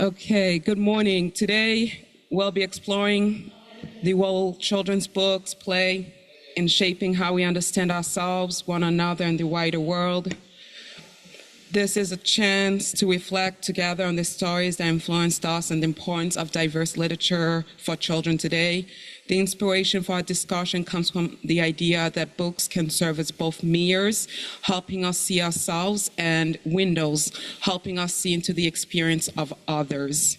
Okay, good morning. Today we'll be exploring the role children's books play in shaping how we understand ourselves, one another, and the wider world. This is a chance to reflect together on the stories that influenced us and the importance of diverse literature for children today. The inspiration for our discussion comes from the idea that books can serve as both mirrors, helping us see ourselves, and windows, helping us see into the experience of others.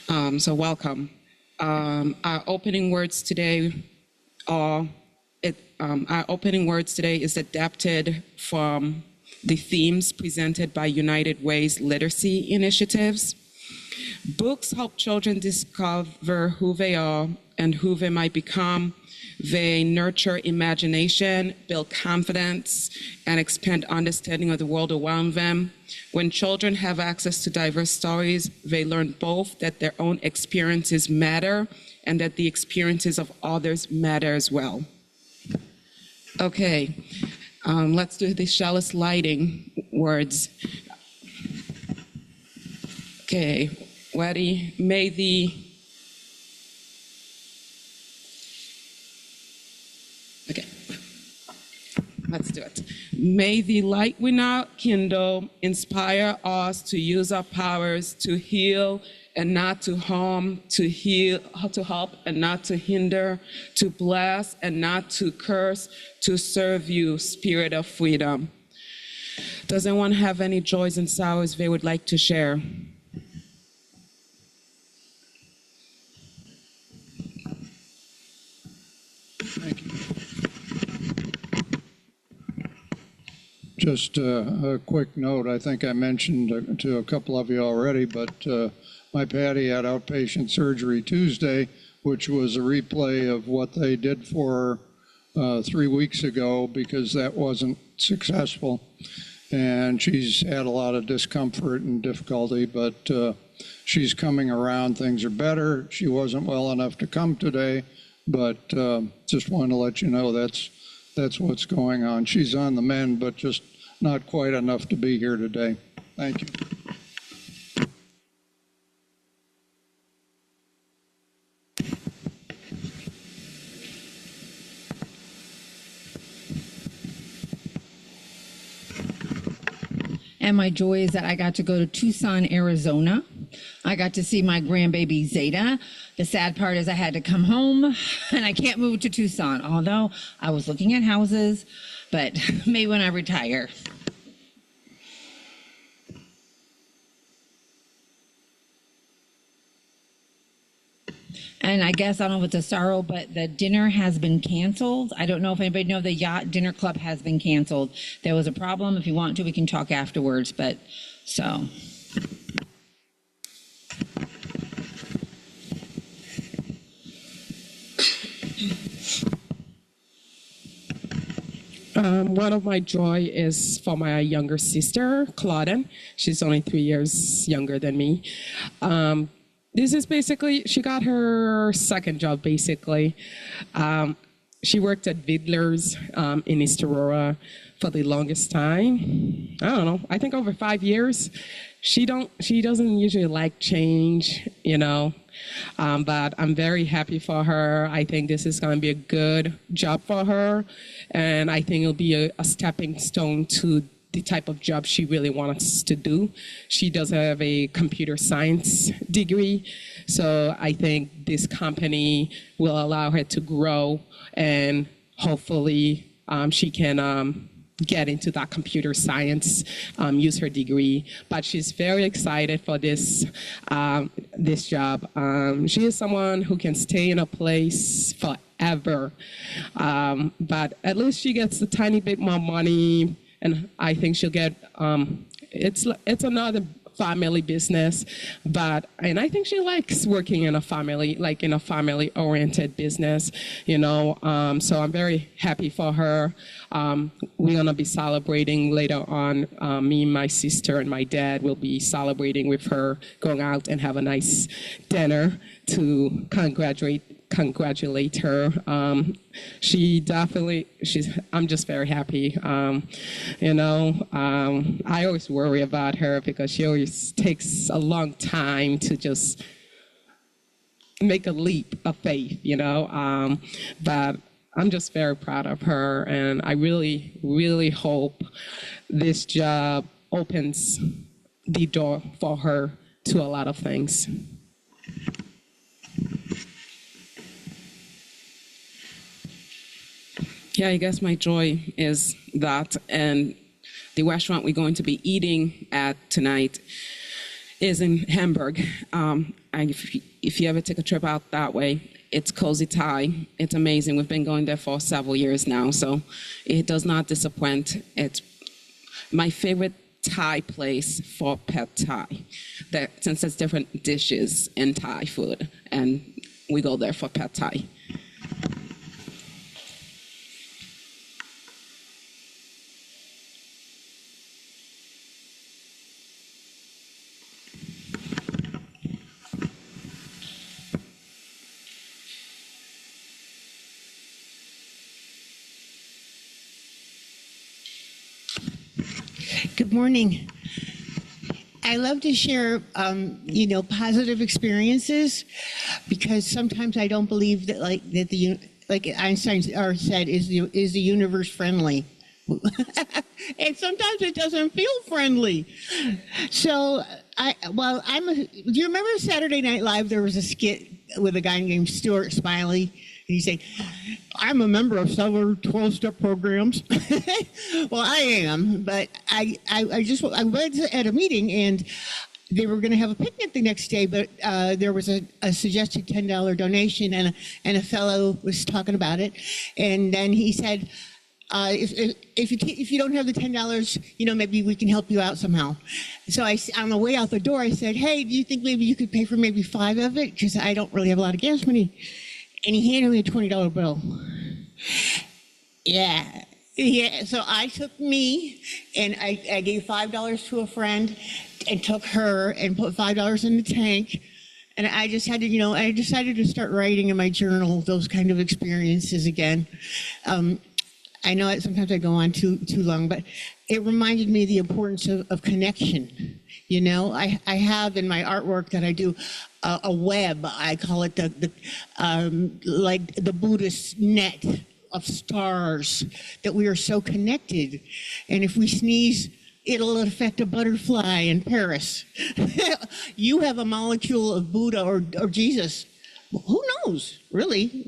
So welcome. Our opening words today is adapted from the themes presented by United Way's literacy initiatives. Books help children discover who they are and who they might become. They nurture imagination, build confidence, and expand understanding of the world around them. When children have access to diverse stories, they learn both that their own experiences matter and that the experiences of others matter as well. Okay, let's do the chalice lighting words. Okay, ready? Okay, let's do it. May the light we now kindle inspire us to use our powers to heal and not to harm, to heal, to help and not to hinder, to bless and not to curse, to serve you, Spirit of freedom. Does anyone have any joys and sorrows they would like to share? Thank you. Just a quick note, I think I mentioned to a couple of you already, but my Patty had outpatient surgery Tuesday, which was a replay of what they did for her 3 weeks ago because that wasn't successful. And she's had a lot of discomfort and difficulty, but she's coming around. Things are better. She wasn't well enough to come today, but just wanted to let you know that's what's going on. She's on the mend, but just not quite enough to be here today. Thank you. And my joy is that I got to go to Tucson, Arizona. I got to see my grandbaby Zeta. The sad part is I had to come home and I can't move to Tucson, although I was looking at houses, but maybe when I retire. And I guess, I don't know if it's a sorrow, but the dinner has been canceled. I don't know if anybody knows the yacht dinner club has been canceled. There was a problem. If you want to, we can talk afterwards, but so. One of my joy is for my younger sister, Claudine. She's only 3 years younger than me. This is basically, she got her second job, basically. She worked at Vidler's in East Aurora for the longest time. I don't know, I think over 5 years. She doesn't usually like change, you know, but I'm very happy for her. I think this is going to be a good job for her, and I think it'll be a stepping stone to the type of job she really wants to do. She does have a computer science degree, so I think this company will allow her to grow, and hopefully she can get into that computer science, use her degree. But she's very excited for this this job. She is someone who can stay in a place forever, but at least she gets a tiny bit more money. And I think she'll get, it's another family business, and I think she likes working in a family, like in a family-oriented business, you know, so I'm very happy for her. We're gonna be celebrating later on, me, my sister, and my dad will be celebrating with her, going out and have a nice dinner to congratulate congratulate her. I'm just very happy. I always worry about her because she always takes a long time to just make a leap of faith, but I'm just very proud of her, and I really, really hope this job opens the door for her to a lot of things. Yeah, I guess my joy is that, and the restaurant we're going to be eating at tonight is in Hamburg. And if you ever take a trip out that way, it's Cozy Thai. It's amazing. We've been going there for several years now, so it does not disappoint. It's my favorite Thai place for pad Thai, since there's different dishes in Thai food, and we go there for pad Thai. Good morning. I love to share, positive experiences, because sometimes I don't believe that, like Einstein said, is the universe friendly, and sometimes it doesn't feel friendly. So do you remember Saturday Night Live? There was a skit with a guy named Stuart Smiley. And he said, I'm a member of several 12-step programs. Well, I am, but I went at a meeting, and they were going to have a picnic the next day, but there was a suggested $10 donation, and a fellow was talking about it. And then he said, if you don't have the $10, maybe we can help you out somehow. So on the way out the door, I said, hey, do you think maybe you could pay for maybe 5 of it? Because I don't really have a lot of gas money. And he handed me a $20 bill. Yeah. So I took me, and I gave $5 to a friend, and took her and put $5 in the tank. And I just had to, I decided to start writing in my journal those kind of experiences again. I know sometimes I go on too long, but it reminded me of the importance of connection. I have in my artwork that I do a web. I call it like the Buddhist net of stars, that we are so connected. And if we sneeze, it'll affect a butterfly in Paris. You have a molecule of Buddha or Jesus. Who knows, really?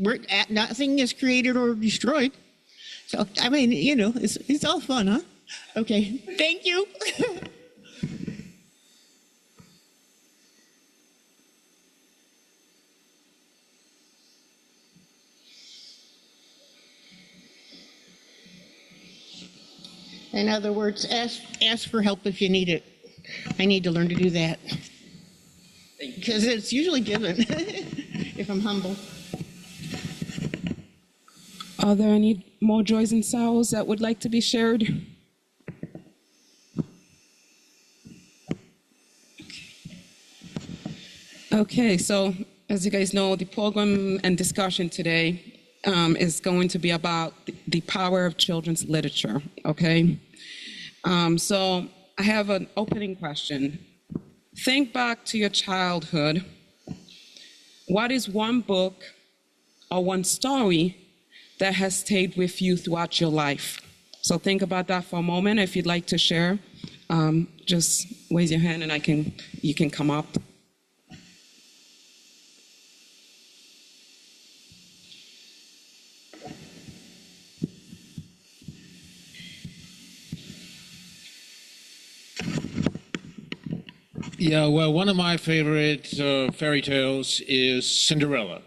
Nothing is created or destroyed. So, it's all fun, huh? Okay, thank you. In other words, ask for help if you need it. I need to learn to do that, because it's usually given, if I'm humble. Are there any more joys and sorrows that would like to be shared? Okay, so as you guys know, the program and discussion today is going to be about the power of children's literature, okay? So I have an opening question. Think back to your childhood. What is one book or one story that has stayed with you throughout your life? So think about that for a moment. If you'd like to share, just raise your hand and you can come up. Yeah, well, one of my favorite fairy tales is Cinderella.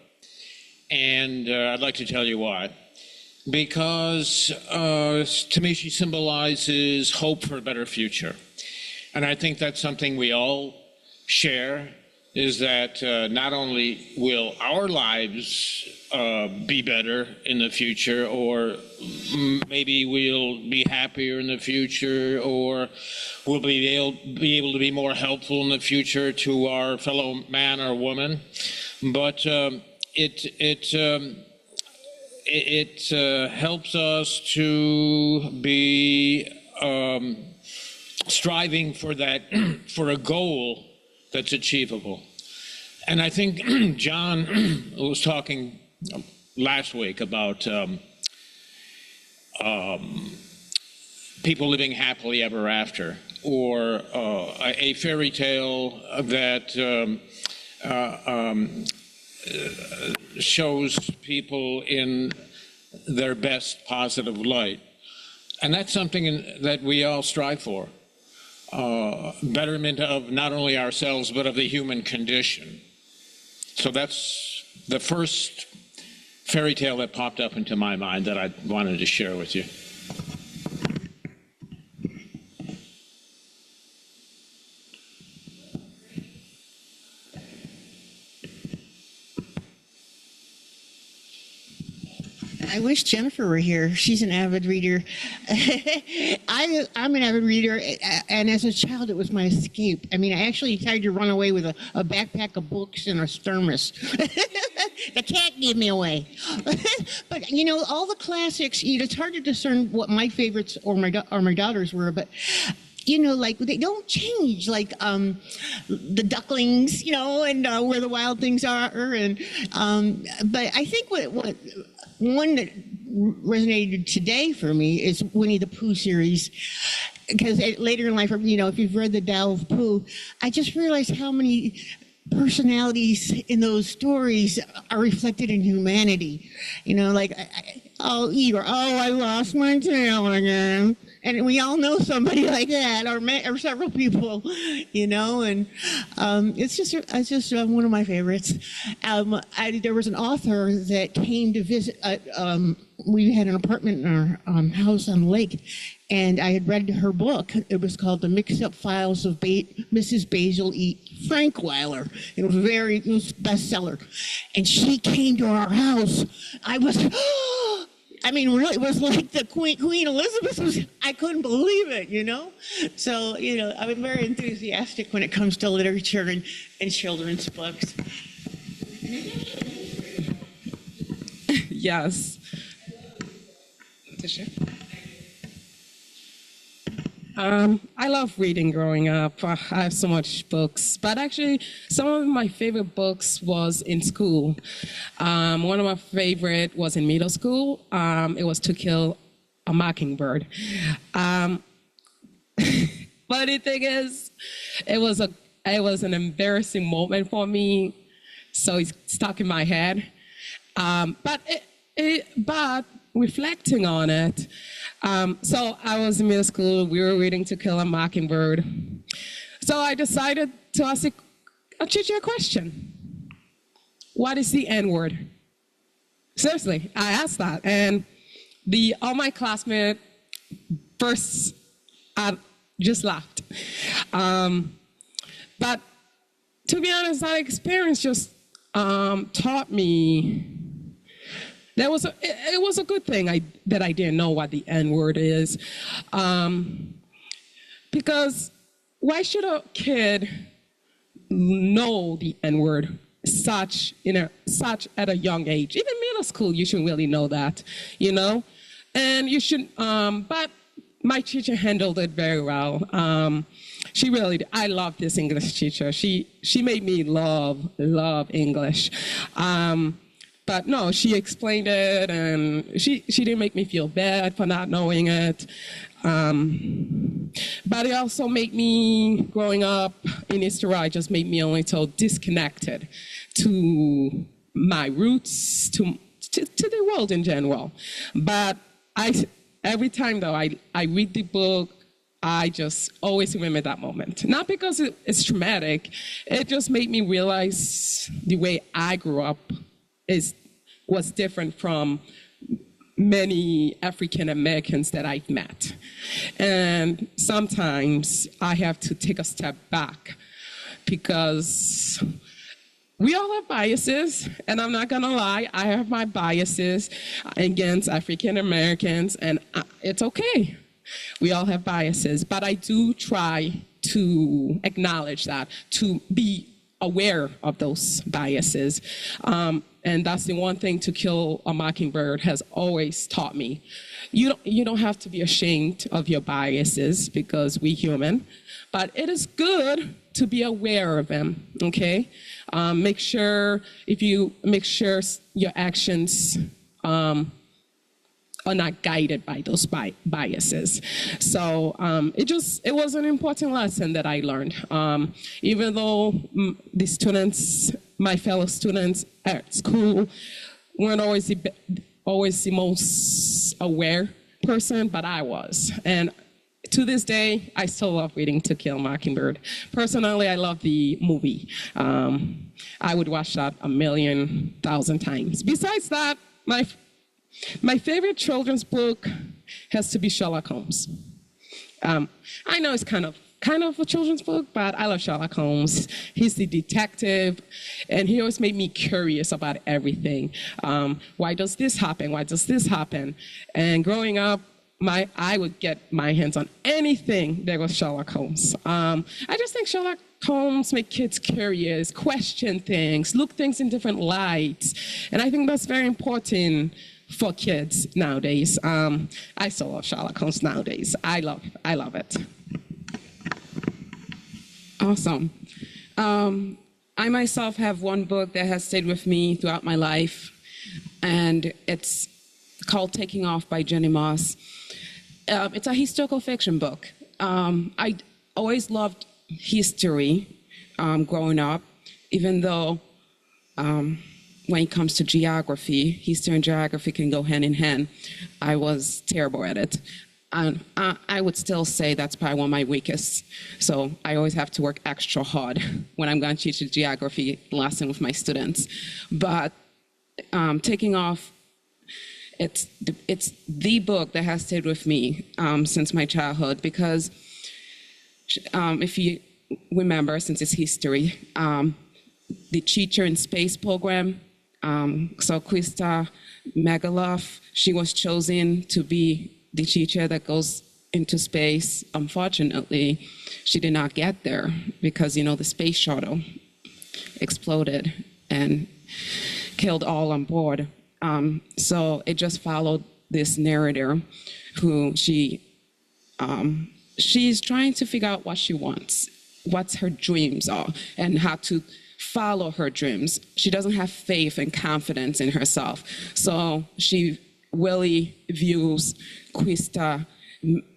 And I'd like to tell you why. Because to me, she symbolizes hope for a better future. And I think that's something we all share, is that not only will our lives be better in the future, or maybe we'll be happier in the future, or we'll be able to be more helpful in the future to our fellow man or woman, but it helps us to be striving for that for a goal that's achievable. And I think John was talking last week about people living happily ever after, or a fairy tale that shows people in their best positive light. And that's something that we all strive for. Betterment of not only ourselves, but of the human condition. So that's the first fairy tale that popped up into my mind that I wanted to share with you. I wish Jennifer were here. She's an avid reader. I'm an avid reader, and as a child, it was my escape. I mean, I actually tried to run away with a backpack of books and a thermos. The cat gave me away. But, you know, all the classics, it's hard to discern what my favorites or my daughter's were, but you know, like they don't change, like the ducklings, you know, and Where the Wild Things Are, and but I think what one that resonated today for me is Winnie the Pooh series, because later in life, you know, if you've read the Tao of Pooh, I just realized how many personalities in those stories are reflected in humanity. You know, like I'll eat, or I lost my tail again. And we all know somebody like that, or several people, you know, and it's just one of my favorites. There was an author that came to visit. We had an apartment in our house on the lake, and I had read her book. It was called The Mixed-Up Files of Mrs. Basil E. Frankweiler. It was bestseller, and she came to our house. I was. I mean, really, it was like the Queen Elizabeth was, I couldn't believe it, you know? So, you know, I'm very enthusiastic when it comes to literature and children's books. Yes. I love reading growing up. I have so much books, but actually some of my favorite books was in school. One of my favorite was in middle school. It was To Kill a Mockingbird. But the thing is, it was an embarrassing moment for me, so it's stuck in my head. But reflecting on it, so I was in middle school, we were reading To Kill a Mockingbird. So I decided to ask a teacher a question. What is the N-word? Seriously, I asked that. And all my classmates first just laughed. But to be honest, that experience just taught me it was a good thing that I didn't know what the N-word is, because why should a kid know the N-word such at a young age? Even middle school, you should really know that, you know, and you should. But my teacher handled it very well. She really did. I love this English teacher. She made me love English. But no, she explained it, and she didn't make me feel bad for not knowing it. But it also made me, growing up in East Rye, just made me only so disconnected to my roots, to the world in general. But every time though I read the book, I just always remember that moment. Not because it's traumatic, it just made me realize the way I grew up was different from many African Americans that I've met. And sometimes I have to take a step back because we all have biases, and I'm not gonna lie, I have my biases against African Americans, and it's okay. We all have biases, but I do try to acknowledge that, to be aware of those biases. And that's the one thing To Kill a Mockingbird has always taught me. You don't have to be ashamed of your biases because we're human, but it is good to be aware of them, okay? Make sure your actions are not guided by those biases. So it was an important lesson that I learned. Even though the students, my fellow students at school, weren't always the most aware person, but I was. And to this day, I still love reading To Kill a Mockingbird. Personally, I love the movie. I would watch that 1,000,000 times. Besides that, my favorite children's book has to be Sherlock Holmes. I know it's kind of a children's book, but I love Sherlock Holmes. He's the detective, and he always made me curious about everything. Why does this happen? Why does this happen? And growing up, I would get my hands on anything that was Sherlock Holmes. I just think Sherlock Holmes make kids curious, question things, look things in different lights, and I think that's very important for kids nowadays. I still love Sherlock Holmes nowadays. I love it. Awesome. I myself have one book that has stayed with me throughout my life, and it's called Taking Off by Jenny Moss. It's a historical fiction book. I always loved history growing up, even though when it comes to geography, history and geography can go hand in hand. I was terrible at it. And I would still say that's probably one of my weakest. So I always have to work extra hard when I'm going to teach a geography lesson with my students. But Taking Off, it's the book that has stayed with me since my childhood, because if you remember, since it's history, the Teacher in Space program, so Krista Megaloff, she was chosen to be the teacher that goes into space. Unfortunately, she did not get there because, the space shuttle exploded and killed all on board. So it just followed this narrator who she's trying to figure out what she wants, what her dreams are, and how to follow her dreams. She doesn't have faith and confidence in herself. So she really views Krista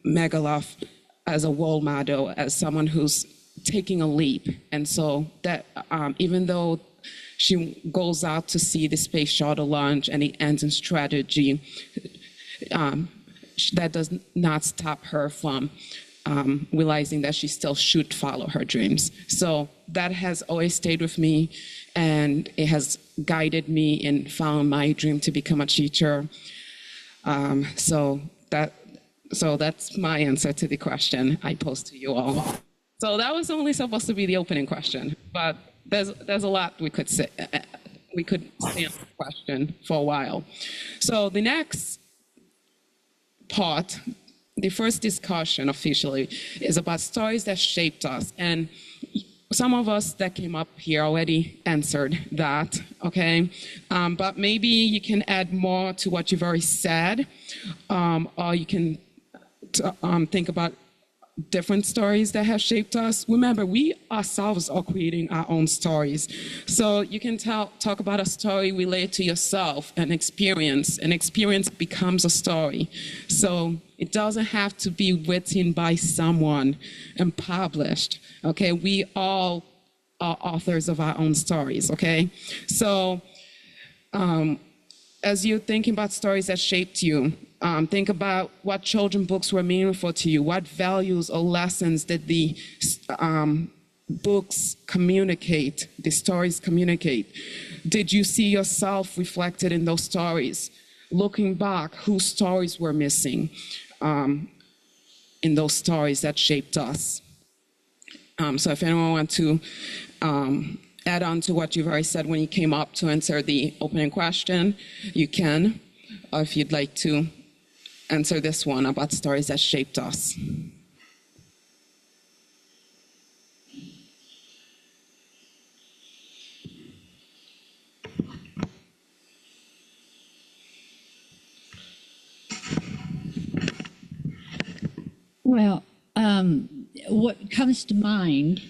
Megaloff as a role model, as someone who's taking a leap. And so that even though she goes out to see the space shuttle launch and it ends in strategy, that does not stop her from realizing that she still should follow her dreams. So that has always stayed with me, and it has guided me in following my dream to become a teacher. So that's my answer to the question I posed to you all. So that was only supposed to be the opening question, but there's a lot we could say. We could stay on the question for a while. So the next part, the first discussion officially, is about stories that shaped us. And some of us that came up here already answered that, okay? But maybe you can add more to what you've already said, or you can think about different stories that have shaped us. Remember, we ourselves are creating our own stories. So you can talk about a story related to yourself, an experience becomes a story. So it doesn't have to be written by someone and published, okay? We all are authors of our own stories, okay? So as you're thinking about stories that shaped you, think about what children's books were meaningful to you. What values or lessons did the books communicate, the stories communicate? Did you see yourself reflected in those stories? Looking back, whose stories were missing in those stories that shaped us? So if anyone wants to add on to what you've already said when you came up to answer the opening question, you can. Or if you'd like to answer this one about stories that shaped us. Well, what comes to mind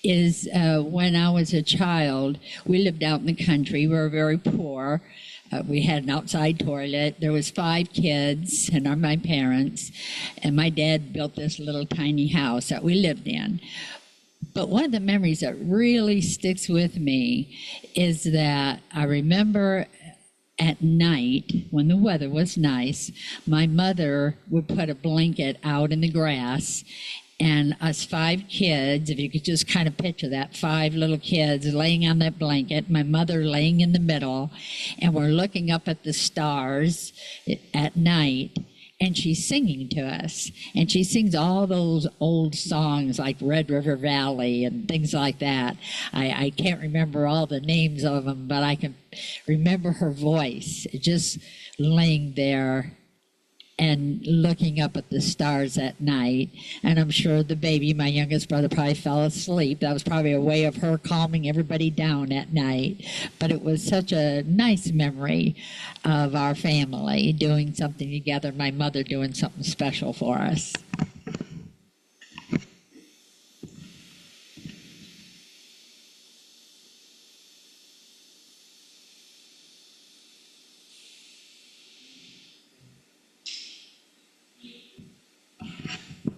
is when I was a child, we lived out in the country. We were very poor. We had an outside toilet. There was 5 kids, and my parents, and my dad built this little tiny house that we lived in. But one of the memories that really sticks with me is that I remember at night, when the weather was nice, my mother would put a blanket out in the grass, and us 5 kids, if you could just kind of picture that, 5 little kids laying on that blanket, my mother laying in the middle, and we're looking up at the stars at night, and she's singing to us. And she sings all those old songs like Red River Valley and things like that. I can't remember all the names of them, but I can remember her voice just laying there and looking up at the stars at night. And I'm sure the baby, my youngest brother, probably fell asleep. That was probably a way of her calming everybody down at night. But it was such a nice memory of our family doing something together, my mother doing something special for us.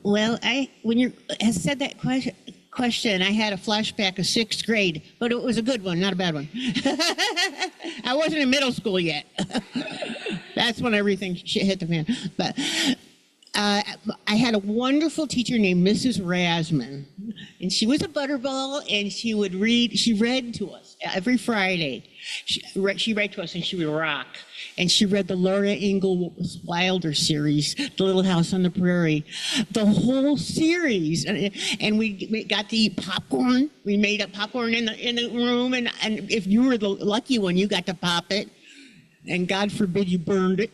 Well, when you said that question, I had a flashback of 6th grade, but it was a good one, not a bad one. I wasn't in middle school yet. That's when everything shit hit the fan. But I had a wonderful teacher named Mrs. Rasman, and she was a butterball, and she read to us every Friday. She read to us, and she would rock. And she read the Laura Ingalls Wilder series, The Little House on the Prairie, the whole series. And we got to eat popcorn. We made up popcorn in the room, and if you were the lucky one, you got to pop it. And God forbid you burned it.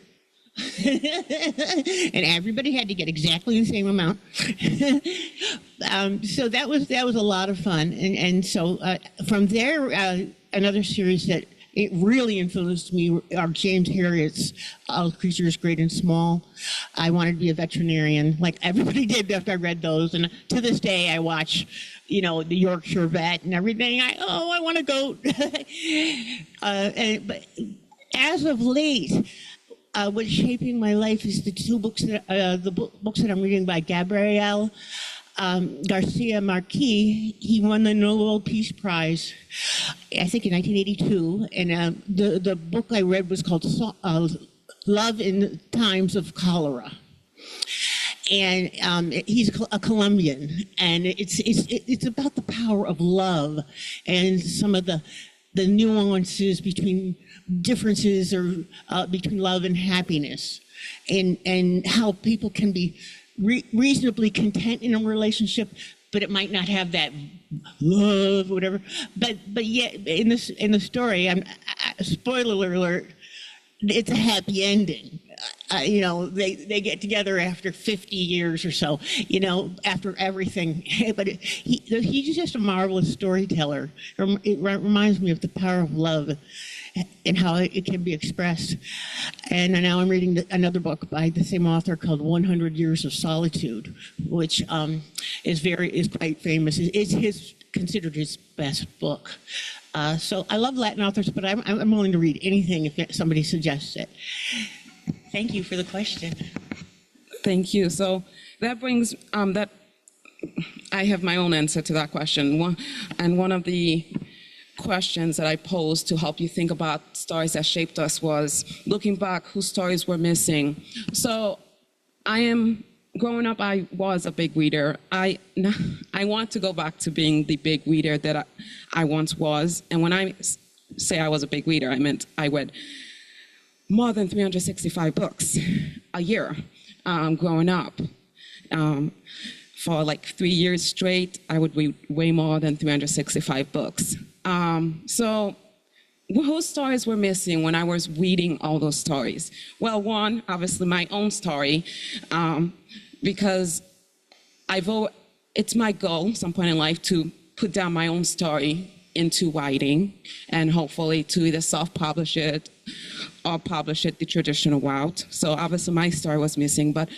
And everybody had to get exactly the same amount. So that was a lot of fun. And so from there, another series that it really influenced me are James Herriot's All Creatures Great and Small. I wanted to be a veterinarian, like everybody did after I read those. And to this day, I watch, the Yorkshire Vet and everything. I want to go. But as of late, what's shaping my life is the 2 books books that I'm reading by Gabriel Garcia Marquez. He won the Nobel Peace Prize, I think, in 1982. And the book I read was called Love in Times of Cholera. And he's a Colombian, and it's about the power of love and some of the nuances between differences or between love and happiness, and how people can be reasonably content in a relationship, but it might not have that love, or whatever. But yet, in the story, spoiler alert, it's a happy ending. They get together after 50 years or so, after everything. But he's just a marvelous storyteller. It reminds me of the power of love and how it can be expressed. And now I'm reading another book by the same author called 100 Years of Solitude, which is quite famous. It's considered his best book. So I love Latin authors, but I'm willing to read anything if somebody suggests it. Thank you for the question. Thank you. So that brings that I have my own answer to that question. One of the questions that I posed to help you think about stories that shaped us was looking back, whose stories were missing. So growing up, I was a big reader. I want to go back to being the big reader that I once was. And when I say I was a big reader, I meant I read more than 365 books a year growing up. For like 3 years straight, I would read way more than 365 books. So whose stories were missing when I was reading all those stories? Well, one, obviously my own story, because it's my goal at some point in life to put down my own story into writing and hopefully to either self-publish it or publish it the traditional route. So obviously my story was missing, but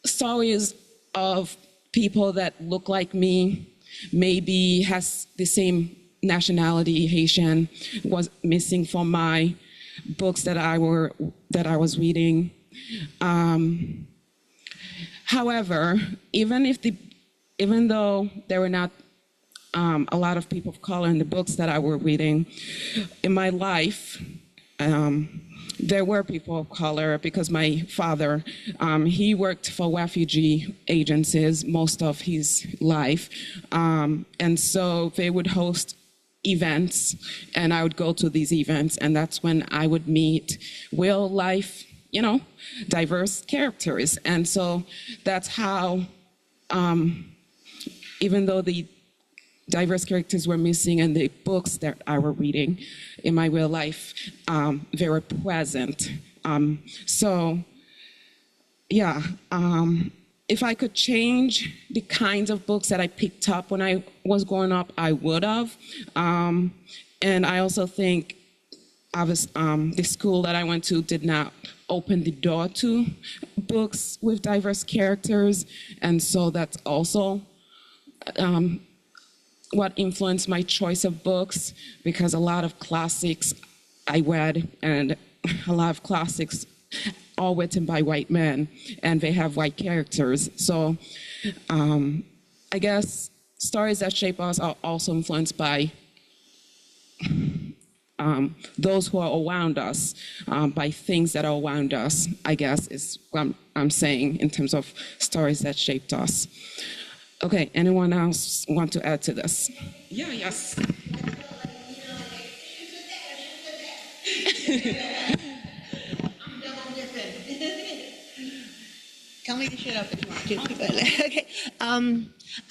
stories of people that look like me, maybe has the same nationality, Haitian, was missing from my books that I was reading. However, even though there were not a lot of people of color in the books that I were reading, in my life, there were people of color because my father, he worked for refugee agencies most of his life. And so they would host events, and I would go to these events, and that's when I would meet real life, diverse characters. And so that's how, even though the diverse characters were missing in the books that I were reading, in my real life, they were present. If I could change the kinds of books that I picked up when I was growing up, I would have. And I also think the school that I went to did not open the door to books with diverse characters. And so that's also what influenced my choice of books, because a lot of classics I read, and a lot of classics are written by white men, and they have white characters. So I guess stories that shape us are also influenced by those who are around us, by things that are around us, I guess is what I'm saying in terms of stories that shaped us. Okay, anyone else want to add to this? Yeah, yes. Tell me to shut up if you want to. Okay.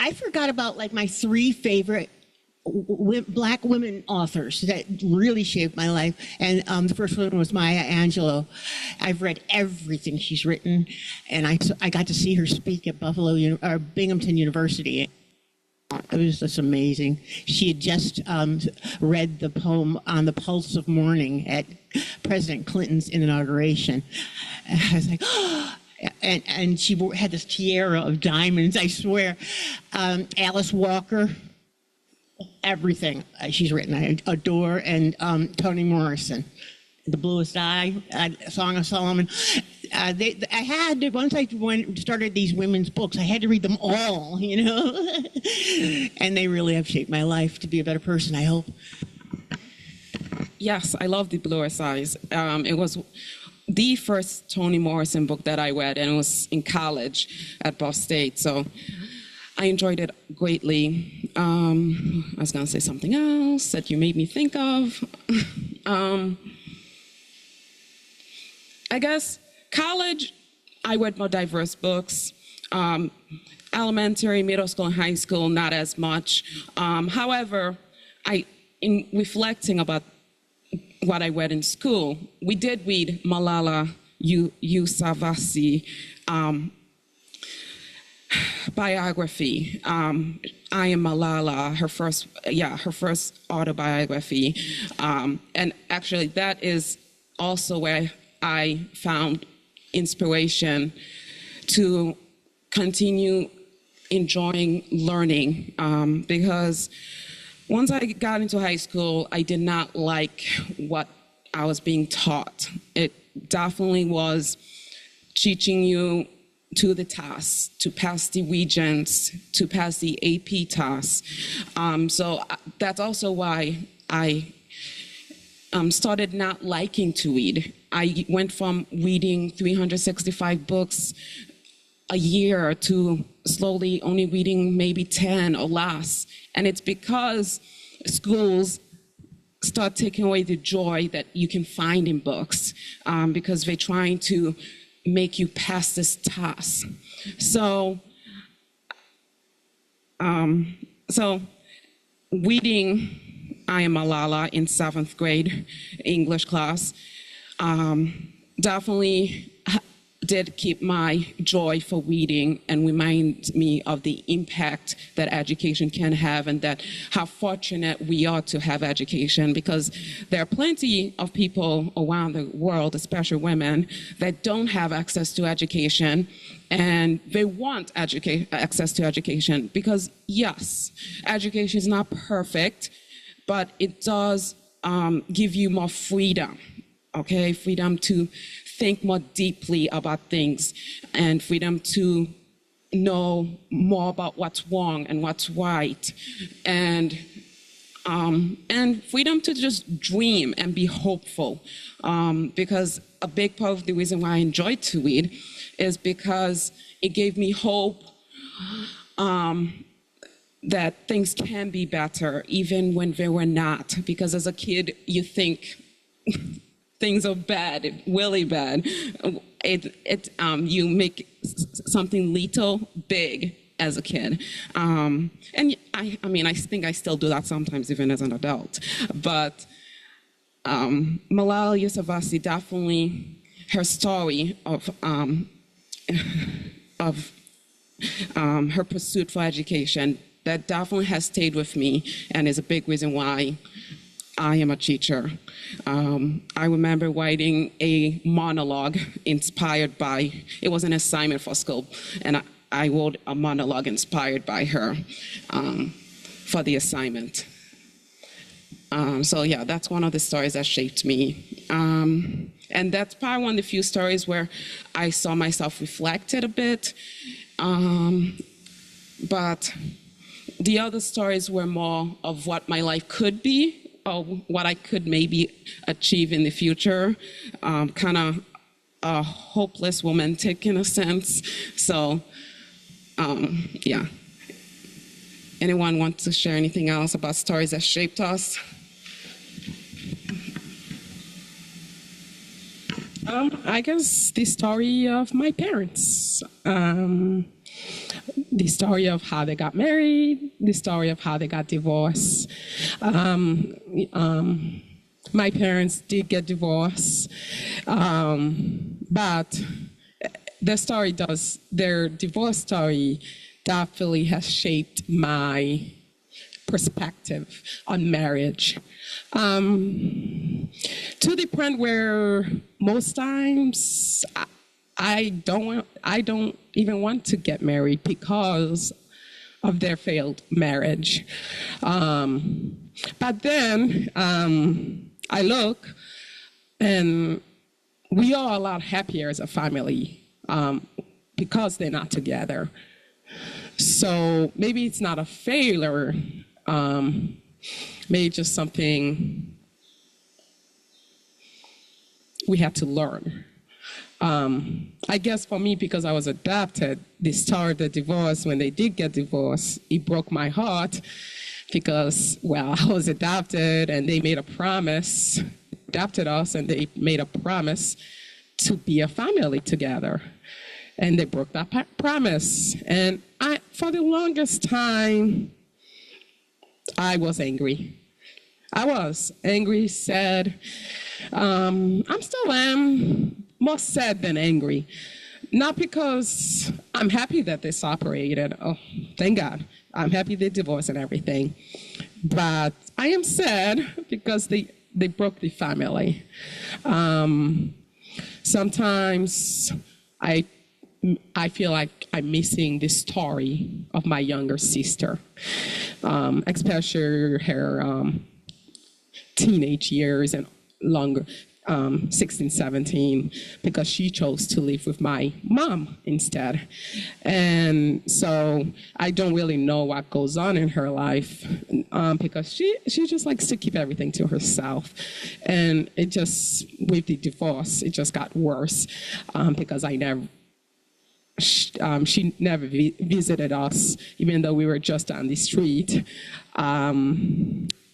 I forgot about my 3 favorite Black women authors that really shaped my life. And the first one was Maya Angelou. I've read everything she's written, and I got to see her speak at Binghamton University. It was just amazing. She had just read the poem On the Pulse of Morning at President Clinton's inauguration. And I was like, oh. And she had this tiara of diamonds, I swear. Alice Walker, everything she's written, I adore. And Toni Morrison, The Bluest Eye, Song of Solomon. Once I started these women's books, I had to read them all, and they really have shaped my life to be a better person, I hope. Yes, I love The Bluest Eyes. It was the first Toni Morrison book that I read, and it was in college at Boston State, so I enjoyed it greatly. I was going to say something else that you made me think of. I guess college, I read more diverse books. Elementary, middle school, and high school, not as much. However, in reflecting about what I read in school, we did read Malala Yousafzai biography. I Am Malala, her first autobiography. And actually that is also where I found inspiration to continue enjoying learning, because once I got into high school, I did not like what I was being taught. It definitely was teaching you to the tasks, to pass the regents, to pass the AP tasks. So that's also why I started not liking to read. I went from reading 365 books a year to slowly only reading maybe 10 or less. And it's because schools start taking away the joy that you can find in books, because they're trying to make you pass this task. So reading I Am Malala in 7th grade English class definitely did keep my joy for reading and remind me of the impact that education can have, and that how fortunate we are to have education, because there are plenty of people around the world, especially women, that don't have access to education, and they want access to education because, yes, education is not perfect, but it does give you more freedom, okay? Freedom to think more deeply about things, and freedom to know more about what's wrong and what's right, and freedom to just dream and be hopeful. Because a big part of the reason why I enjoy to read is because it gave me hope that things can be better even when they were not. Because as a kid, you think things are bad, really bad. You make something little big as a kid. And I mean, I think I still do that sometimes, even as an adult. But Malala Yousafzai, definitely her story of her pursuit for education, that definitely has stayed with me and is a big reason why I am a teacher. I remember writing a monologue inspired by, it was an assignment for school, and I wrote a monologue inspired by her for the assignment. So yeah, that's one of the stories that shaped me. And that's probably one of the few stories where I saw myself reflected a bit. But the other stories were more of what my life could be, or what I could maybe achieve in the future, kind of a hopeless romantic in a sense. So, yeah. Anyone want to share anything else about stories that shaped us? I guess the story of my parents. The story of how they got married, the story of how they got divorced. My parents did get divorced, but their divorce story definitely has shaped my perspective on marriage. To the point where most times I don't even want to get married because of their failed marriage. But then I look, and we are a lot happier as a family because they're not together. So maybe it's not a failure, maybe just something we had to learn. I guess for me, because I was adopted, the story of the divorce, when they did get divorced, it broke my heart because, well, I was adopted and they made a promise, adopted us, and they made a promise to be a family together. And they broke that promise. And for the longest time, I was angry. I was angry, sad. I'm still am. More sad than angry. Not because I'm happy that they separated. Oh, thank God. I'm happy they divorced and everything. But I am sad because they broke the family. Sometimes I feel like I'm missing the story of my younger sister, especially her teenage years and longer. 16, 17, because she chose to live with my mom instead. And so I don't really know what goes on in her life because she just likes to keep everything to herself. And it just, with the divorce, it just got worse because she never visited us, even though we were just on the street.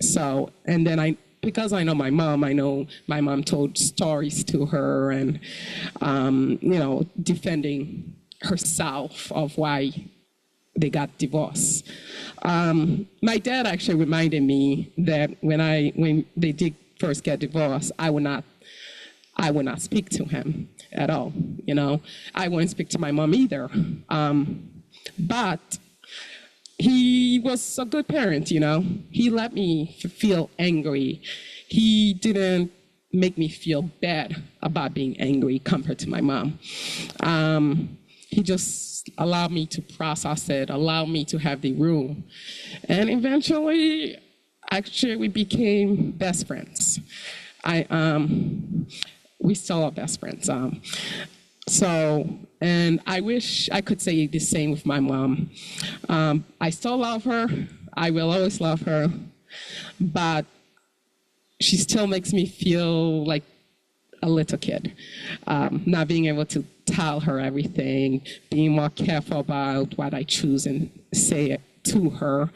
So, and then because I know my mom told stories to her and, defending herself of why they got divorced. My dad actually reminded me that when they did first get divorced, I I would not speak to him at all. You know, I wouldn't speak to my mom either. But he was a good parent, you know. He let me feel angry. He didn't make me feel bad about being angry compared to my mom. He just allowed me to process it, allowed me to have the room. And eventually, actually, we became best friends. We still are best friends. And I wish I could say the same with my mom. I still love her. I will always love her. But she still makes me feel like a little kid. Not being able to tell her everything, being more careful about what I choose and say it to her.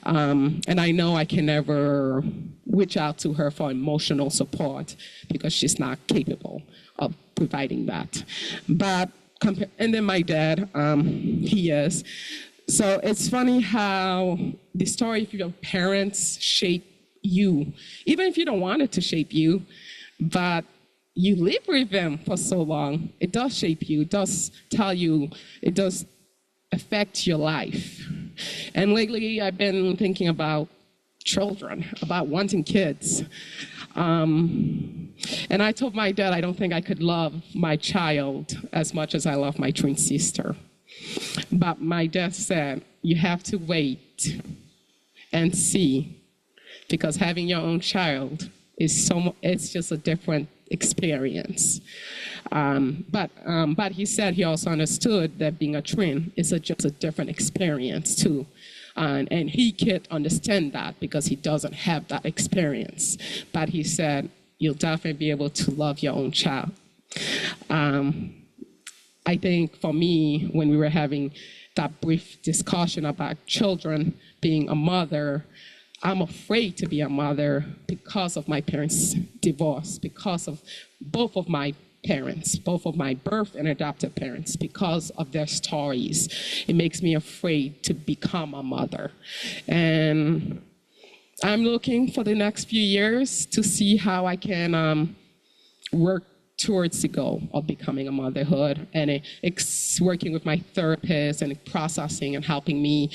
And I know I can never reach out to her for emotional support because she's not capable of providing that. But and then my dad, he is. So it's funny how the story of your parents shape you, even if you don't want it to shape you, but you live with them for so long, it does shape you, it does tell you, it does affect your life. And lately I've been thinking about children, about wanting kids. And I told my dad I don't think I could love my child as much as I love my twin sister. But my dad said, you have to wait and see, because having your own child is it's just a different experience. But he said he also understood that being a twin is just a different experience too. And he can't understand that because he doesn't have that experience. But he said, you'll definitely be able to love your own child. I think for me, when we were having that brief discussion about children being a mother, I'm afraid to be a mother because of my parents' divorce, because of both of my parents, both of my birth and adopted parents, because of their stories. It makes me afraid to become a mother. And I'm looking for the next few years to see how I can work towards the goal of becoming a motherhood, and it's working with my therapist and processing and helping me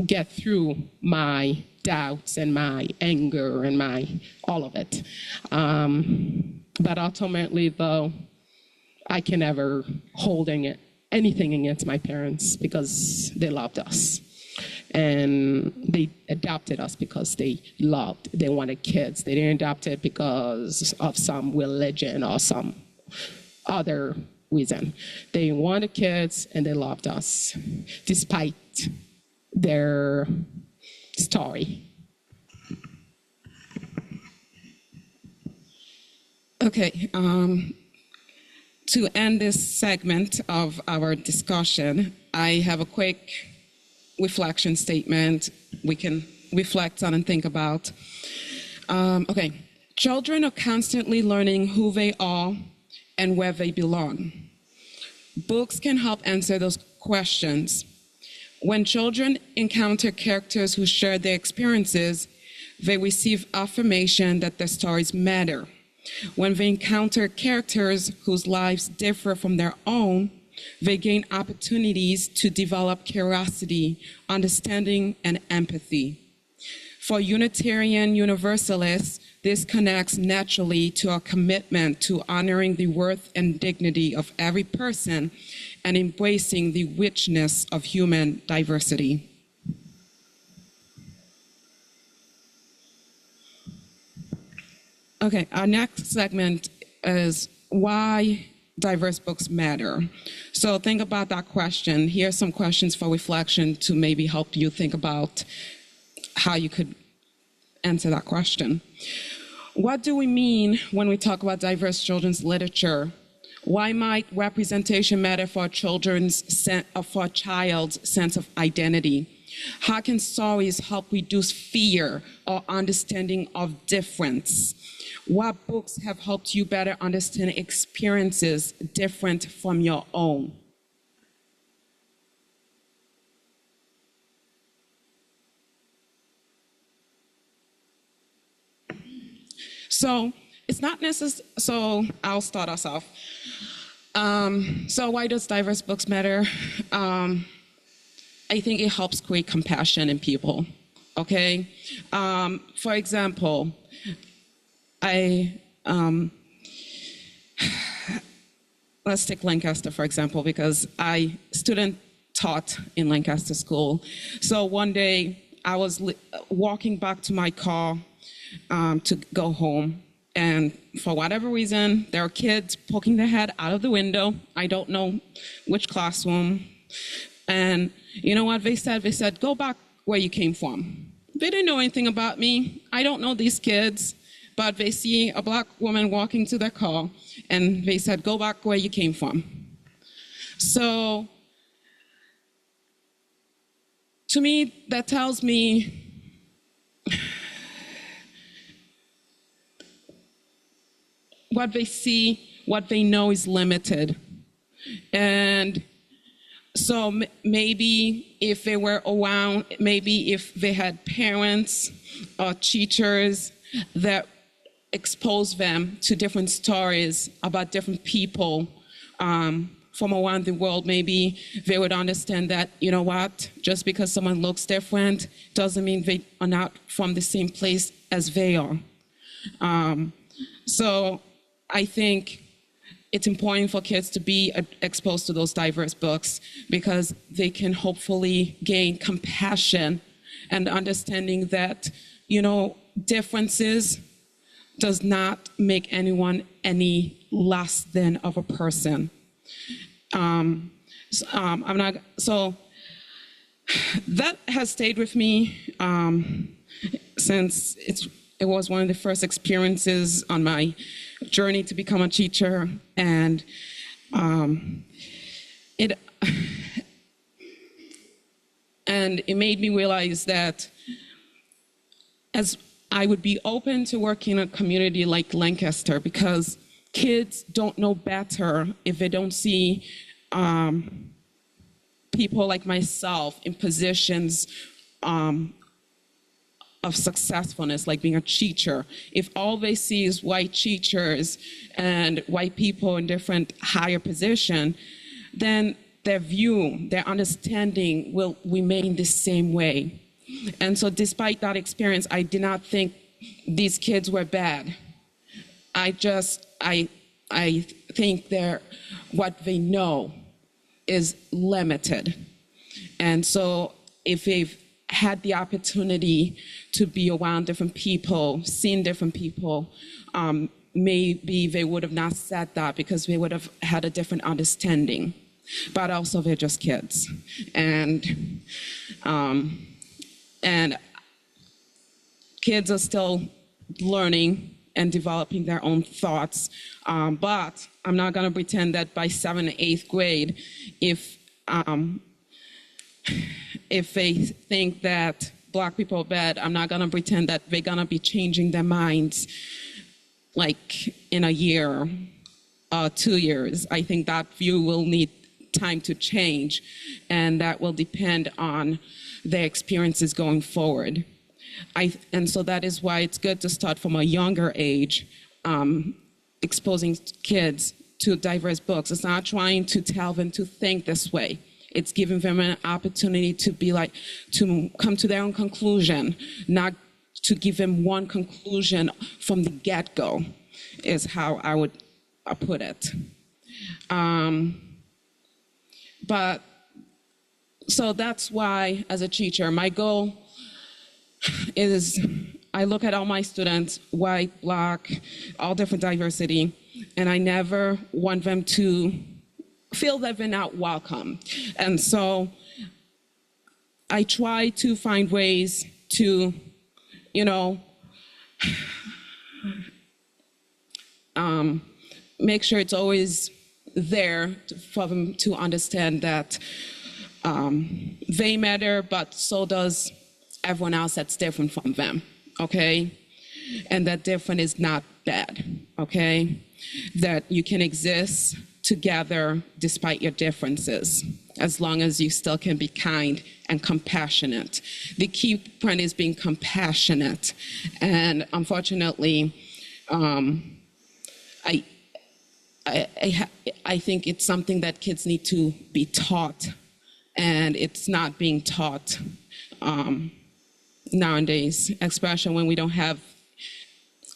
get through my doubts and my anger and my all of it. But ultimately, though, I can never hold anything against my parents because they loved us. And they adopted us because they wanted kids. They didn't adopt it because of some religion or some other reason. They wanted kids and they loved us, despite their story. Okay, to end this segment of our discussion, I have a quick reflection statement we can reflect on and think about. Okay, children are constantly learning who they are and where they belong. Books can help answer those questions. When children encounter characters who share their experiences, they receive affirmation that their stories matter. When they encounter characters whose lives differ from their own, they gain opportunities to develop curiosity, understanding, and empathy. For Unitarian Universalists, this connects naturally to our commitment to honoring the worth and dignity of every person and embracing the richness of human diversity. Okay, our next segment is why diverse books matter. So think about that question. Here are some questions for reflection to maybe help you think about how you could answer that question. What do we mean when we talk about diverse children's literature? Why might representation matter for a child's sense of identity? How can stories help reduce fear or understanding of difference? What books have helped you better understand experiences different from your own? So it's not necessary. So I'll start us off. So why does diverse books matter? I think it helps create compassion in people. Okay. For example, let's take Lancaster, for example, because I student taught in Lancaster School. So one day I was walking back to my car to go home. And for whatever reason, there are kids poking their head out of the window. I don't know which classroom. And you know what they said? They said, go back where you came from. They didn't know anything about me. I don't know these kids, but they see a black woman walking to their car, and they said, go back where you came from. So to me, that tells me what they see, what they know is limited. And so maybe if they were around, maybe if they had parents or teachers that exposed them to different stories about different people from around the world, maybe they would understand that, you know what, just because someone looks different doesn't mean they are not from the same place as they are. So I think it's important for kids to be exposed to those diverse books because they can hopefully gain compassion and understanding that, you know, differences does not make anyone any less than of a person. So that has stayed with me since it was one of the first experiences on my journey to become a teacher, and it made me realize that as I would be open to working in a community like Lancaster, because kids don't know better if they don't see people like myself in positions of successfulness, like being a teacher. If all they see is white teachers and white people in different higher position, then their view, their understanding will remain the same way. And so despite that experience, I did not think these kids were bad. I think what they know is limited. And so if they've had the opportunity to be around different people, seen different people, maybe they would have not said that because they would have had a different understanding. But also they're just kids. And kids are still learning and developing their own thoughts. But I'm not gonna pretend that by 7th and 8th grade, if they think that black people are bad, I'm not gonna pretend that they're gonna be changing their minds like in a year, 2 years. I think that view will need time to change, and that will depend on their experiences going forward. And so that is why it's good to start from a younger age, exposing kids to diverse books. It's not trying to tell them to think this way. It's giving them an opportunity to to come to their own conclusion, not to give them one conclusion from the get-go, is how I would put it. But so that's why, as a teacher, my goal is I look at all my students, white, black, all different diversity, and I never want them to feel that they're not welcome. And so I try to find ways to, make sure it's always there for them to understand that they matter, but so does everyone else that's different from them, okay? And that different is not bad, okay? That you can exist together despite your differences, as long as you still can be kind and compassionate. The key point is being compassionate. And unfortunately, I, I think it's something that kids need to be taught, and it's not being taught nowadays, especially when we don't have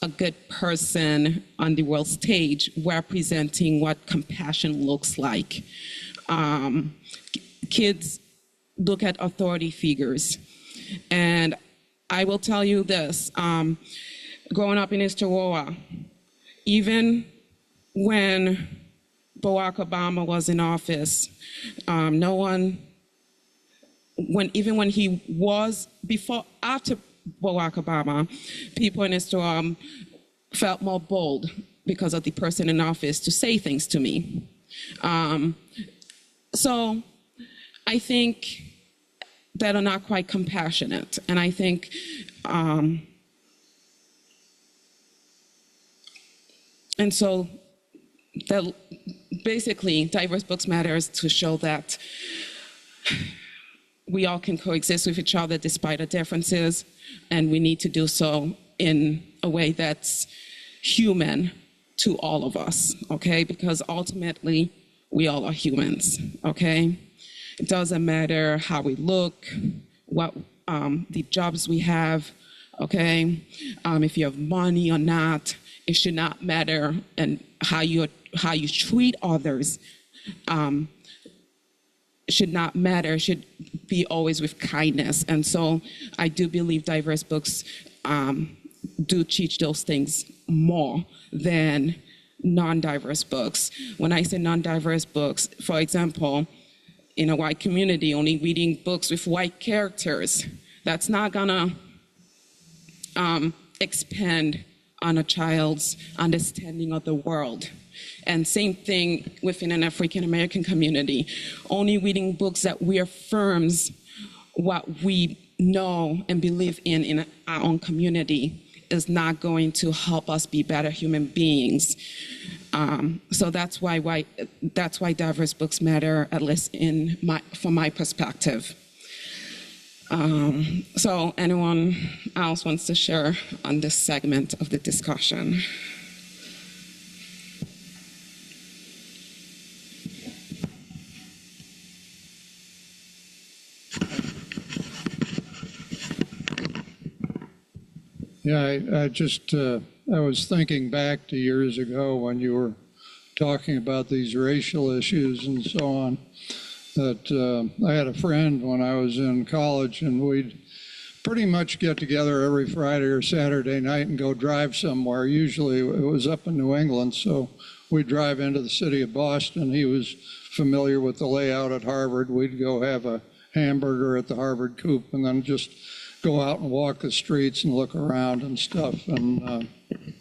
a good person on the world stage representing what compassion looks like. Kids look at authority figures. And I will tell you this, growing up in East Chihuahua, even when Barack Obama was in office, even when he was, after Barack Obama, people in East Chihuahua felt more bold because of the person in office to say things to me. So I think that are not quite compassionate. And I think and so that basically Diverse Books Matters to show that we all can coexist with each other despite our differences, and we need to do so in a way that's human to all of us, okay? Because ultimately, we all are humans, okay? It doesn't matter how we look, what the jobs we have, okay? If you have money or not, it should not matter, and how you treat others should not matter, should be always with kindness. And so I do believe diverse books do teach those things more than non-diverse books. When I say non-diverse books, for example, in a white community, only reading books with white characters, that's not gonna expand on a child's understanding of the world. And same thing within an African American community. Only reading books that reaffirms what we know and believe in our own community is not going to help us be better human beings. So that's why diverse books matter, at least from my perspective. So anyone else wants to share on this segment of the discussion? Yeah, I was thinking back to years ago when you were talking about these racial issues and so on, that I had a friend when I was in college, and we'd pretty much get together every Friday or Saturday night and go drive somewhere. Usually it was up in New England, so we'd drive into the city of Boston. He was familiar with the layout at Harvard. We'd go have a hamburger at the Harvard Coop and then just go out and walk the streets and look around and stuff. And it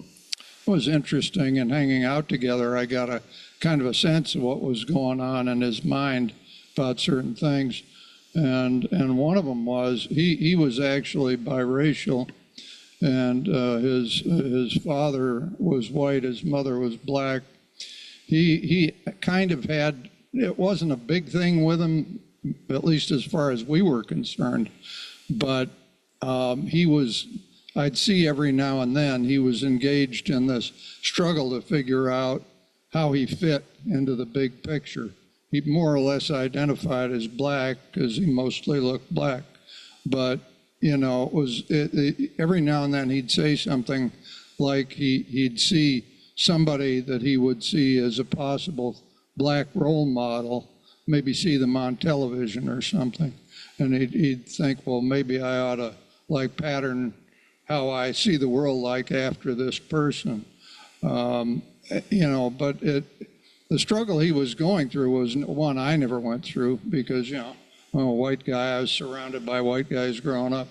was interesting, and hanging out together, I got a kind of a sense of what was going on in his mind about certain things. And one of them was he was actually biracial, and his father was white, his mother was black. He kind of had, it wasn't a big thing with him, at least as far as we were concerned, but he was, I'd see every now and then, he was engaged in this struggle to figure out how he fit into the big picture. He more or less identified as black because he mostly looked black. But, you know, every now and then he'd say something like he'd see somebody that he would see as a possible black role model, maybe see them on television or something. And he'd think, well, maybe I ought to pattern how I see the world like after this person. You know, but the struggle he was going through was one I never went through because, you know, I'm a white guy. I was surrounded by white guys growing up.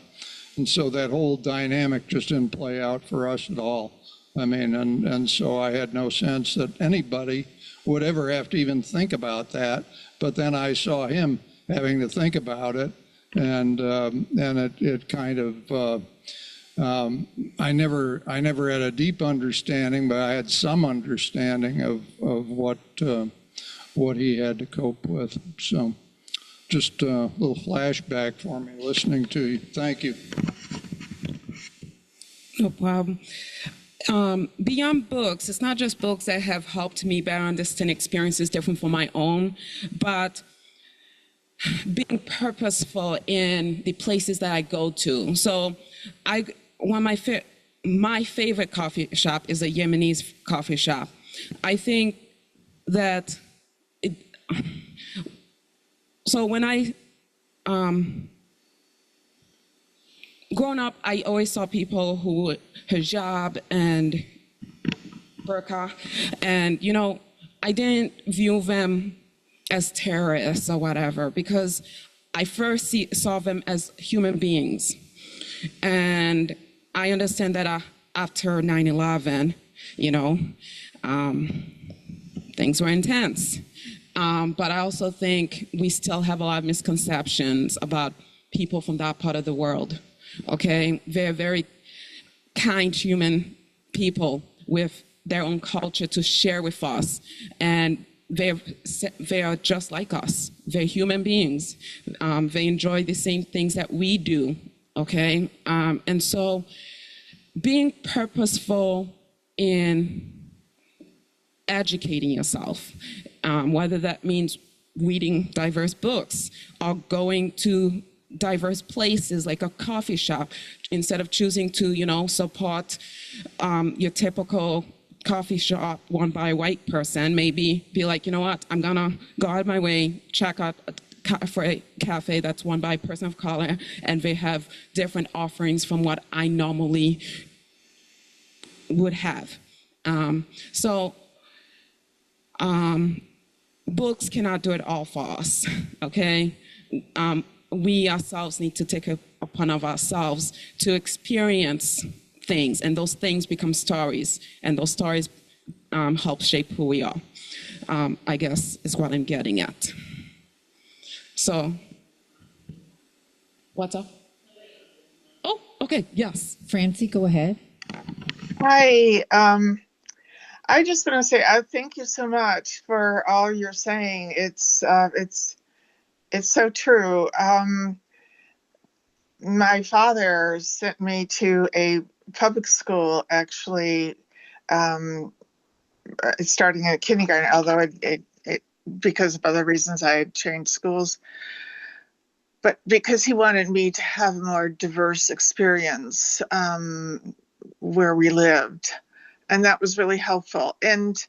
And so that whole dynamic just didn't play out for us at all. I mean, and so I had no sense that anybody would ever have to even think about that. But then I saw him having to think about it. And it kind of, I never had a deep understanding, but I had some understanding of what he had to cope with. So just a little flashback for me listening to you. Thank you. No problem. Beyond books, it's not just books that have helped me better understand experiences different from my own, but being purposeful in the places that I go to. So, one of my favorite coffee shop is a Yemenis coffee shop. I think that it, so when I growing up, I always saw people who hijab and burqa, and I didn't view them as terrorists or whatever because I first saw them as human beings, and I understand that after 9/11, things were intense, but I also think we still have a lot of misconceptions about people from that part of the world. Okay, they're very kind human people with their own culture to share with us, and they are just like us. They're human beings. They enjoy the same things that we do. Okay, and so being purposeful in educating yourself, whether that means reading diverse books or going to diverse places like a coffee shop, instead of choosing to support your typical coffee shop run by a white person, maybe be like, what, I'm gonna go out of my way, check out for a cafe that's run by a person of color, and they have different offerings from what I normally would have. Books cannot do it all for us, okay? We ourselves need to take it upon of ourselves to experience things, and those things become stories, and those stories help shape who we are, I guess is what I'm getting at. So, what's up? Oh, okay, yes. Francie, go ahead. Hi. I just want to say thank you so much for all you're saying. It's so true. My father sent me to a public school, actually, starting at kindergarten, although it because of other reasons I had changed schools. But because he wanted me to have a more diverse experience where we lived. And that was really helpful. And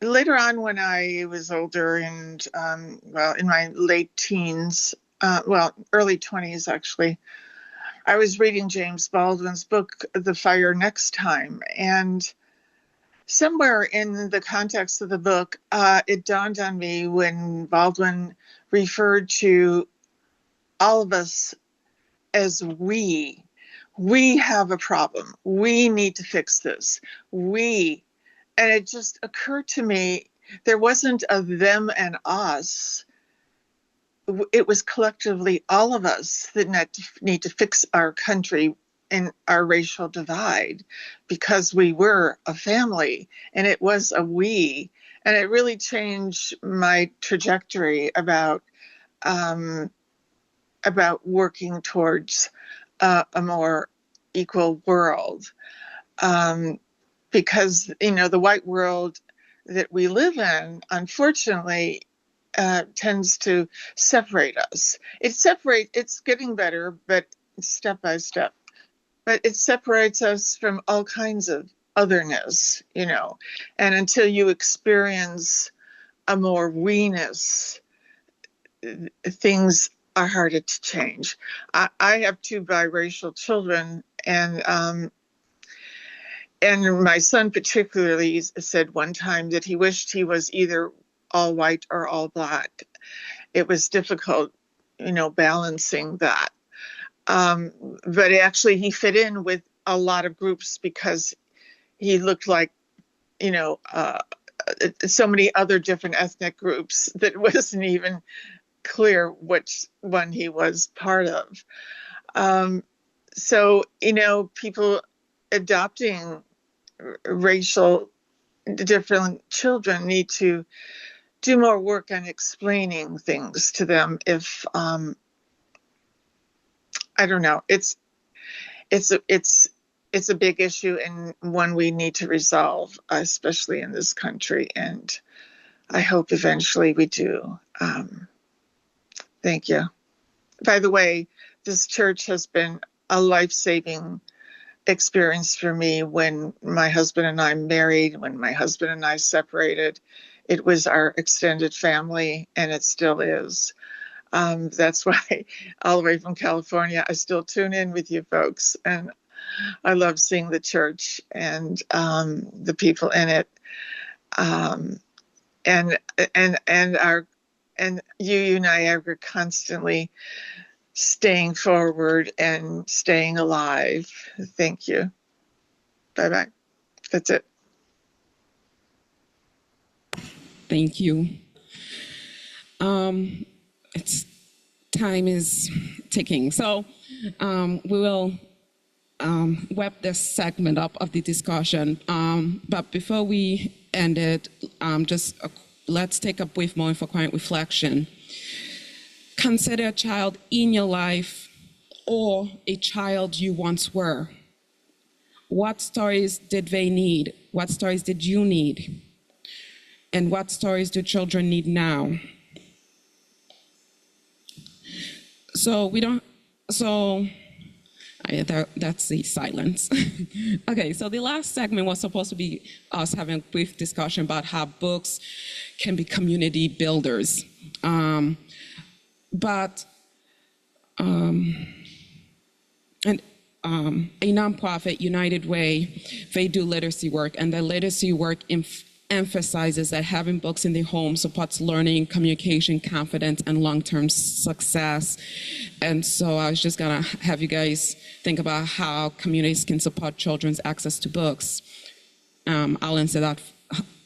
later on, when I was older and, in my late teens, early 20s, actually, I was reading James Baldwin's book, The Fire Next Time. And somewhere in the context of the book, it dawned on me when Baldwin referred to all of us as we. We have a problem. We need to fix this. And it just occurred to me, there wasn't a them and us. It was collectively all of us that need to fix our country and our racial divide, because we were a family and it was a we. And it really changed my trajectory about working towards a more equal world, because the white world that we live in, unfortunately, tends to separate us. It's getting better, but step by step. But it separates us from all kinds of otherness, and until you experience a more we-ness, things are harder to change. I have two biracial children, and my son particularly said one time that he wished he was either all white or all black. It was difficult, balancing that. But actually he fit in with a lot of groups because he looked like, so many other different ethnic groups that it wasn't even clear which one he was part of. So, people adopting racial different children need to do more work on explaining things to them. If I don't know, it's it's a big issue and one we need to resolve, especially in this country. And I hope eventually we do. Thank you. By the way, this church has been a life-saving experience for me. When my husband and I married, when my husband and I separated, it was our extended family, and it still is. That's why all the way from California, I still tune in with you folks, and I love seeing the church and the people in it, and you and I are constantly staying forward and staying alive. Thank you. Bye bye. That's it. Thank you. It's time is ticking, so we will wrap this segment up of the discussion. But before we end it, let's take a brief moment for quiet reflection. Consider a child in your life or a child you once were. What stories did they need? What stories did you need? And what stories do children need now? That's the silence. Okay, so the last segment was supposed to be us having a brief discussion about how books can be community builders. A nonprofit, United Way, they do literacy work, and the literacy work emphasizes that having books in the home supports learning, communication, confidence, and long-term success. And so I was just gonna have you guys think about how communities can support children's access to books. I'll answer that,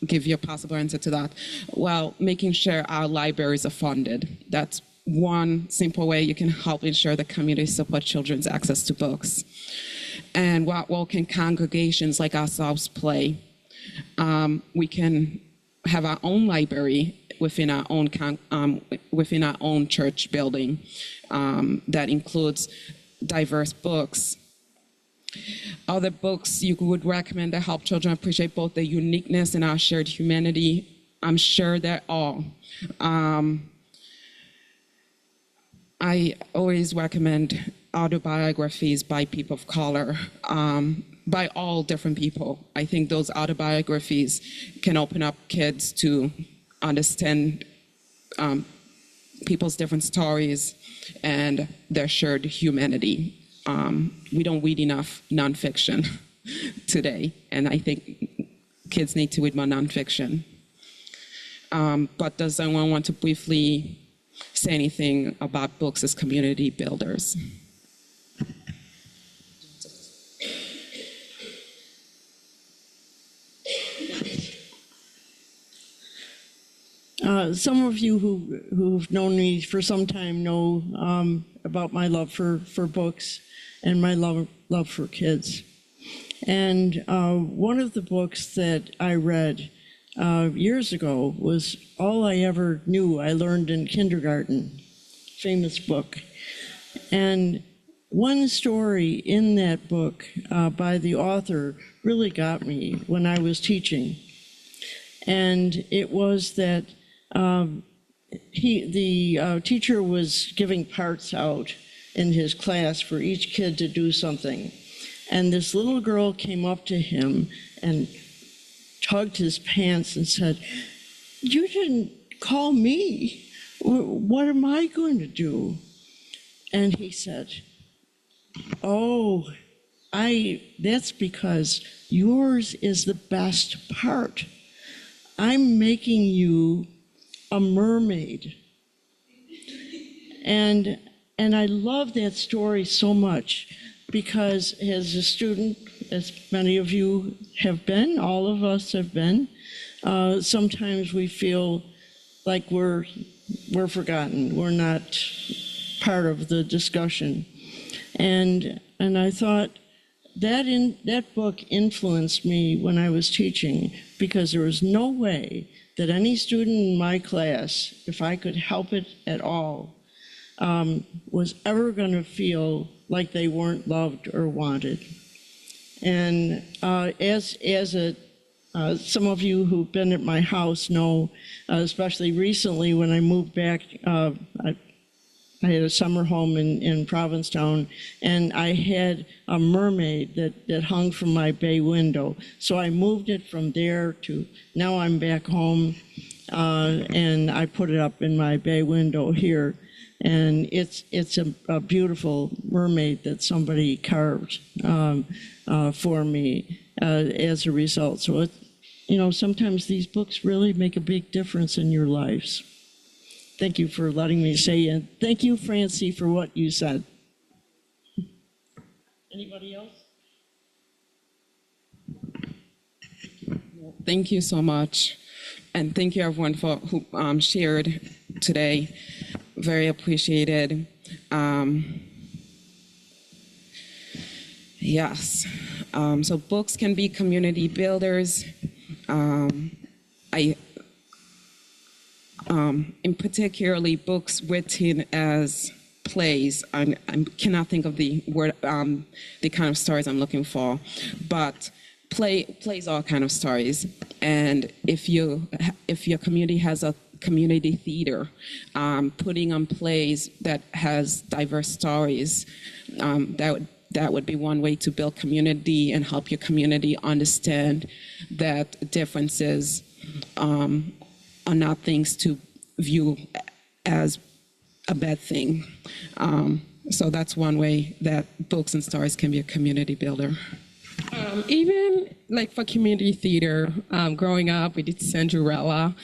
give you a possible answer to that. Well, making sure our libraries are funded. That's one simple way you can help ensure that communities support children's access to books. And what role can congregations like ourselves play? We can have our own library within our own church building that includes diverse books. Other books you would recommend that help children appreciate both the uniqueness and our shared humanity? I'm sure there are. I always recommend autobiographies by people of color, by all different people. I think those autobiographies can open up kids to understand people's different stories and their shared humanity. We don't read enough nonfiction today, and I think kids need to read more nonfiction. But does anyone want to briefly say anything about books as community builders? Some of you who've known me for some time know about my love for books and my love for kids. And one of the books that I read years ago was All I Ever Knew I Learned in Kindergarten, famous book. And one story in that book by the author really got me when I was teaching. And it was that the teacher was giving parts out in his class for each kid to do something. And this little girl came up to him and tugged his pants and said, "You didn't call me. What am I going to do?" And he said, "Oh, that's because yours is the best part. I'm making you a mermaid." And I love that story so much because as a student, as many of you have been, all of us have been, sometimes we feel like we're forgotten. We're not part of the discussion. And I thought that book influenced me when I was teaching, because there was no way that any student in my class, if I could help it at all, was ever going to feel like they weren't loved or wanted. And some of you who've been at my house know, especially recently when I moved back, I had a summer home in Provincetown, and I had a mermaid that hung from my bay window. So I moved it from there to, now I'm back home, and I put it up in my bay window here. And it's a beautiful mermaid that somebody carved for me as a result. So, sometimes these books really make a big difference in your lives. Thank you for letting me say it. Thank you, Francie, for what you said. Anybody else? Thank you so much. And thank you, everyone, who shared today. Very appreciated. Yes. So books can be community builders. In particularly books written as plays. I cannot think of the word, the kind of stories I'm looking for, but plays are kind of stories. And if your community has a community theater, putting on plays that has diverse stories, that would be one way to build community and help your community understand that differences are not things to view as a bad thing. So that's one way that books and stories can be a community builder. Even like for community theater, growing up, we did Cinderella.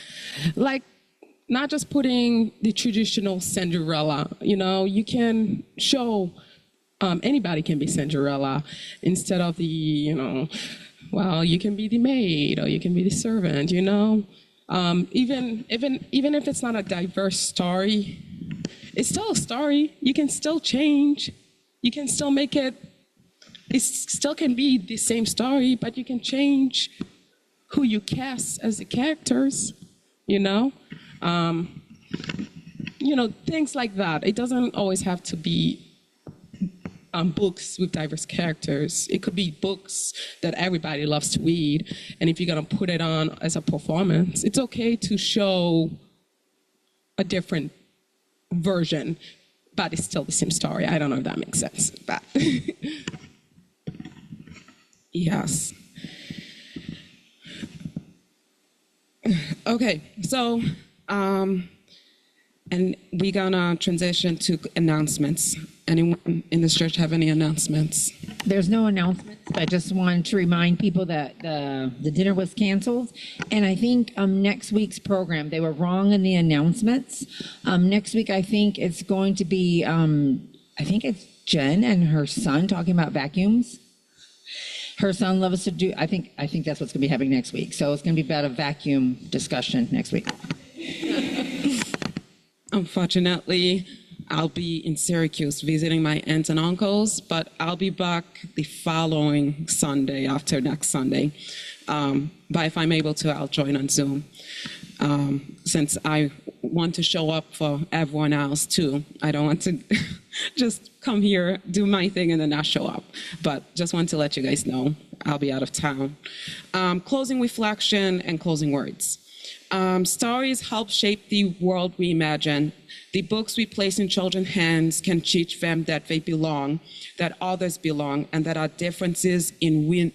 Like, not just putting the traditional Cinderella, you can show anybody can be Cinderella instead of the, well, you can be the maid or you can be the servant, even if it's not a diverse story, it's still a story. You can still change. You can still make it still can be the same story, but you can change who you cast as the characters, things like that. It doesn't always have to be books with diverse characters. It could be books that everybody loves to read, and if you're going to put it on as a performance, it's okay to show a different version, but it's still the same story. I don't know if that makes sense, but yes. Okay, so and we're gonna transition to announcements. Anyone in this church have any announcements? There's no announcements. I just wanted to remind people that the dinner was canceled. And I think next week's program, they were wrong in the announcements. Next week, I think it's going to be, I think it's Jen and her son talking about vacuums. Her son loves to do, I think that's what's going to be happening next week. So it's going to be about a vacuum discussion next week. Unfortunately, I'll be in Syracuse visiting my aunts and uncles, but I'll be back the following Sunday, after next Sunday. But if I'm able to, I'll join on Zoom. Since I want to show up for everyone else too. I don't want to just come here, do my thing, and then not show up. But just want to let you guys know I'll be out of town. Closing reflection and closing words. Stories help shape the world we imagine. The books we place in children's hands can teach them that they belong, that others belong, and that our differences enrich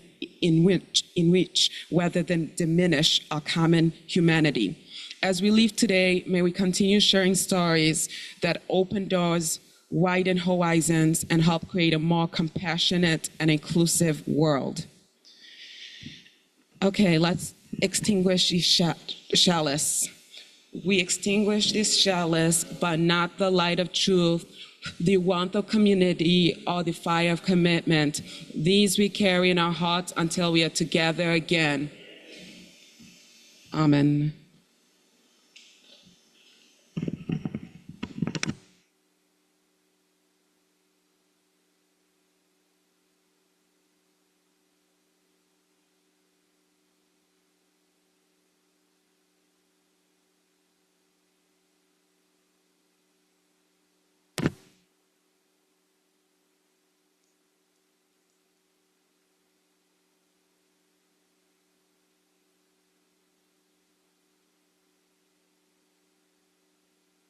rather than diminish our common humanity. As we leave today, may we continue sharing stories that open doors, widen horizons, and help create a more compassionate and inclusive world. Okay, let's extinguish the chalice. We extinguish this chalice, but not the light of truth, the warmth of community, or the fire of commitment. These we carry in our hearts until we are together again. Amen.